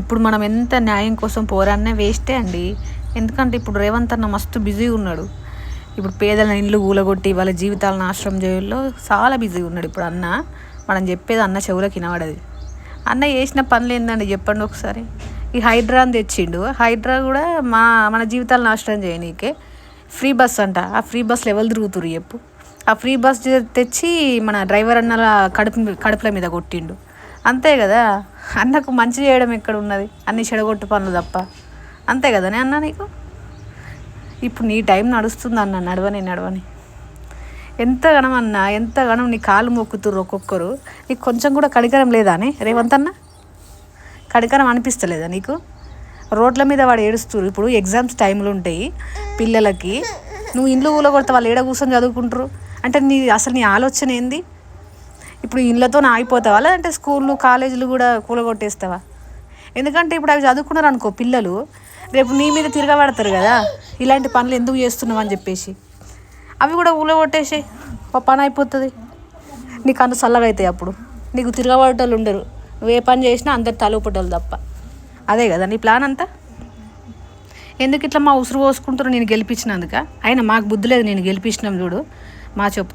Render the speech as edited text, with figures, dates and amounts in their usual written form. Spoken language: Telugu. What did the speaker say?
ఇప్పుడు మనం ఎంత న్యాయం కోసం పోరాడినా వేస్టే అండి. ఎందుకంటే ఇప్పుడు రేవంత్ అన్న మస్తు బిజీగా ఉన్నాడు. ఇప్పుడు పేదల ఇండ్లు కూలగొట్టి వాళ్ళ జీవితాలను నాశనం చేయడంలో చాలా బిజీగా ఉన్నాడు ఇప్పుడు అన్న. మనం చెప్పేది అన్న చెవులకు వినబడది. అన్న చేసిన పనులు ఏందండి చెప్పండి ఒకసారి. ఈ హైడ్రాని తెచ్చిండు. హైడ్రా కూడా మన జీవితాలు నాశనం చేయనీకే. ఫ్రీ బస్ అంట. ఆ ఫ్రీ బస్సులు ఎవరు తిరుగుతురు చెప్పు. ఆ ఫ్రీ బస్ తెచ్చి మన డ్రైవర్ అన్నల కడుపుల మీద కొట్టిండు. అంతే కదా. అన్నకు మంచి చేయడం ఎక్కడ ఉన్నది? అన్ని చెడగొట్టు పనులు తప్ప. అంతే కదనే అన్న నీకు. ఇప్పుడు నీ టైం నడుస్తుంది అన్న, నడవని ఎంతగానం అన్న, ఎంతగానం నీ కాలు మొక్కుతుర్రు ఒక్కొక్కరు. నీకు కొంచెం కూడా కడికరం లేదా అని రేవంత్ అన్న? కడికరం అనిపిస్తలేదా నీకు? రోడ్ల మీద వాడు ఏడుస్తురు. ఇప్పుడు ఎగ్జామ్స్ టైంలు ఉంటాయి పిల్లలకి. నువ్వు ఇండ్లు కూలగొడితే వాళ్ళు ఏడ కూర్చొని చదువుకుంటారు అంటే అసలు నీ ఆలోచన ఏంది? ఇప్పుడు ఇళ్ళతో ఆగిపోతావా, లేదంటే స్కూళ్ళు కాలేజీలు కూడా కూలగొట్టేస్తావా? ఎందుకంటే ఇప్పుడు అవి చదువుకున్నారు అనుకో పిల్లలు, రేపు నీ మీద తిరగబడతారు కదా, ఇలాంటి పనులు ఎందుకు చేస్తున్నావు అని చెప్పేసి. అవి కూడా కూలగొట్టేసి ఒక పని అయిపోతుంది. నీకు అంత చల్లగా అవుతాయి. అప్పుడు నీకు తిరగబడేటోళ్ళు ఉండరు. నువ్వు ఏ పని చేసినా అందరు తలూపటోళ్ళు తప్ప. అదే కదా నీ ప్లాన్ అంతా. ఎందుకు ఇట్లా మా ఉసురు పోసుకుంటారో నేను గెలిపించినందుక? అయినా మాకు బుద్ధి లేదు, నేను గెలిపించినాం చూడు మా చెప్పు.